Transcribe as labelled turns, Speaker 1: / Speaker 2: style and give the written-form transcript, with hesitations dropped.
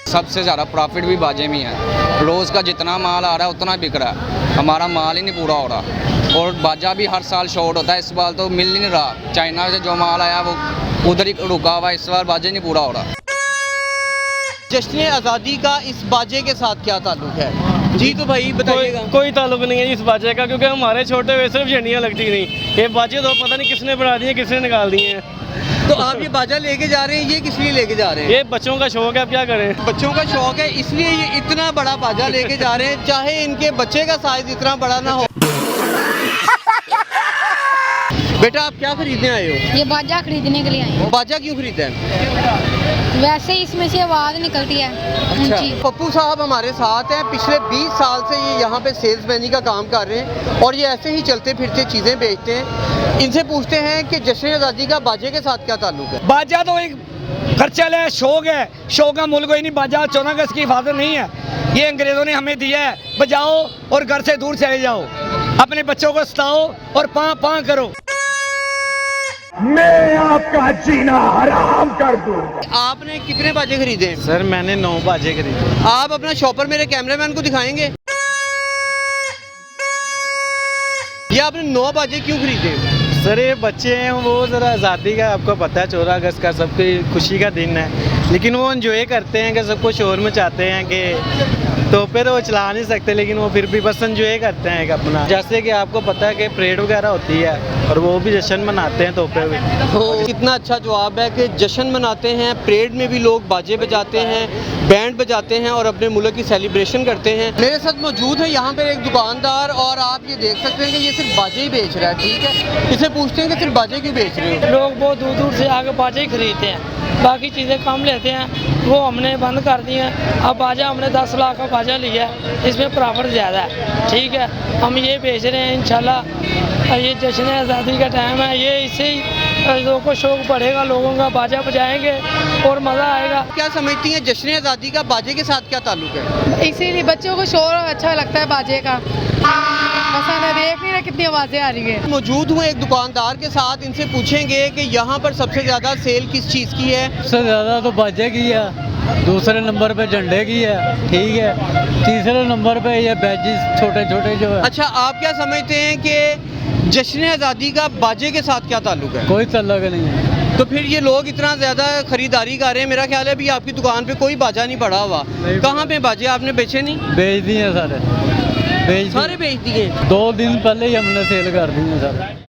Speaker 1: सबसे ज़्यादा प्रॉफिट भी बाजे में है। रोज़ का जितना माल आ रहा है उतना बिक रहा है, हमारा माल ही नहीं पूरा हो रहा। और बाजा भी हर साल शॉर्ट होता है, इस बार तो मिल ही नहीं रहा। चाइना से जो माल आया वो उधर ही रुका हुआ है, इस बार बाजा नहीं पूरा हो रहा।
Speaker 2: जश्न आज़ादी का इस बाजे के साथ क्या ताल्लुक है? जी तो भाई बताइएगा।
Speaker 3: कोई ताल्लुक नहीं है इस बाजे का, क्योंकि हमारे छोटे हुए सिर्फ झंडियाँ लगती नहीं। ये बाजे तो पता नहीं किसने बना दिए, किसने निकाल दिए हैं।
Speaker 2: तो आप ये बाजा लेके जा रहे हैं, ये किस लिए लेके जा रहे हैं?
Speaker 3: ये बच्चों का शौक है, अब क्या करें।
Speaker 2: बच्चों का शौक है, इसलिए ये इतना बड़ा बाजा लेके जा रहे हैं, चाहे इनके बच्चे का साइज इतना बड़ा ना हो। बेटा आप क्या खरीदने आए हो?
Speaker 4: ये बाजा खरीदने के लिए आए हैं।
Speaker 2: बाजा क्यों खरीदा है?
Speaker 4: वैसे इसमें से आवाज़ निकलती है।
Speaker 2: अच्छा,
Speaker 4: जी।
Speaker 2: पप्पू साहब हमारे साथ हैं। पिछले 20 साल से ये यहाँ पे सेल्समैनी का काम कर रहे हैं और ये ऐसे ही चलते फिरते चीज़ें बेचते हैं। इनसे पूछते हैं कि जश्न आज़ादी का बाजे के साथ क्या ताल्लुक है?
Speaker 5: बाजा तो एक खर्चल है, शौक है। शौक का मूल कोई नहीं। बाजा 14 अगस्त की हिफाजत नहीं है, ये अंग्रेज़ों ने हमें दिया है। बजाओ और घर से दूर चले जाओ, अपने बच्चों को सताओ और पाँ पाँ करो।
Speaker 6: मैं आपका जीना हराम कर दूं।
Speaker 2: आपने कितने बाजे खरीदे?
Speaker 3: सर मैंने 9 बाजे खरीदे।
Speaker 2: आप अपना शॉपर मेरे कैमरामैन को दिखाएंगे? ये आपने 9 बाजे क्यों खरीदे?
Speaker 3: सर ये बच्चे हैं, वो ज़रा आज़ादी का आपको पता है, 14 अगस्त का सबकी खुशी का दिन है, लेकिन वो एंजॉय करते हैं कि सबको शोर मचाते हैं कि तोपे तो वो चला नहीं सकते, लेकिन वो फिर भी बस एंजॉय करते हैं कि अपना। जैसे कि आपको पता है कि परेड वगैरह होती है और वो भी जश्न मनाते हैं तोपे हुए।
Speaker 2: तो कितना अच्छा जवाब है कि जश्न मनाते हैं, परेड में भी लोग बाजे बजाते हैं, बैंड बजाते हैं और अपने मुल्क की सेलिब्रेशन करते हैं। मेरे साथ मौजूद है यहाँ पर एक दुकानदार और आप ये देख सकते हैं कि ये सिर्फ बाजे ही बेच रहा है। ठीक है, इसे पूछते हैं कि सिर्फ बाजे क्यों बेच रहे हो?
Speaker 7: लोग बहुत दूर दूर से आके बाजे ही खरीदते हैं, बाकी चीज़ें कम लेते हैं, वो हमने बंद कर दी हैं। अब बाजा हमने 10 लाख का बाजा लिया है, इसमें प्रॉफिट ज़्यादा है। ठीक है, हम ये बेच रहे हैं इंशाल्लाह। ये जश्न आज़ादी का टाइम है, ये इससे ही लोगों को शौक बढ़ेगा, लोगों का बाजा बजाएंगे और मज़ा आएगा।
Speaker 2: क्या समझती हैं जश्न आज़ादी का बाजे के साथ क्या ताल्लुक है?
Speaker 8: इसीलिए बच्चों को शोर अच्छा लगता है बाजे का। पसंद है, देख नहीं रहे कितनी आवाज़ें आ रही है।
Speaker 2: मौजूद हूँ एक दुकानदार के साथ, इनसे पूछेंगे कि यहाँ पर सबसे ज़्यादा सेल किस चीज़ की है?
Speaker 9: सबसे ज़्यादा तो बाजे की है, दूसरे नंबर पे झंडे की है, ठीक है, तीसरे नंबर पे ये बैजेस छोटे छोटे जो है।
Speaker 2: अच्छा, आप क्या समझते हैं कि जश्न आज़ादी का बाजे के साथ क्या ताल्लुक है?
Speaker 9: कोई ताल्लुक नहीं है।
Speaker 2: तो फिर ये लोग इतना ज़्यादा खरीदारी कर रहे हैं, मेरा ख्याल है अभी आपकी दुकान पे कोई बाजा नहीं पड़ा हुआ। कहाँ पे बाजे आपने बेचे नहीं?
Speaker 9: बेच दिए सारे,
Speaker 2: सारे बेच दिए।
Speaker 9: 2 दिन पहले ही हमने सेल कर दी है सारे।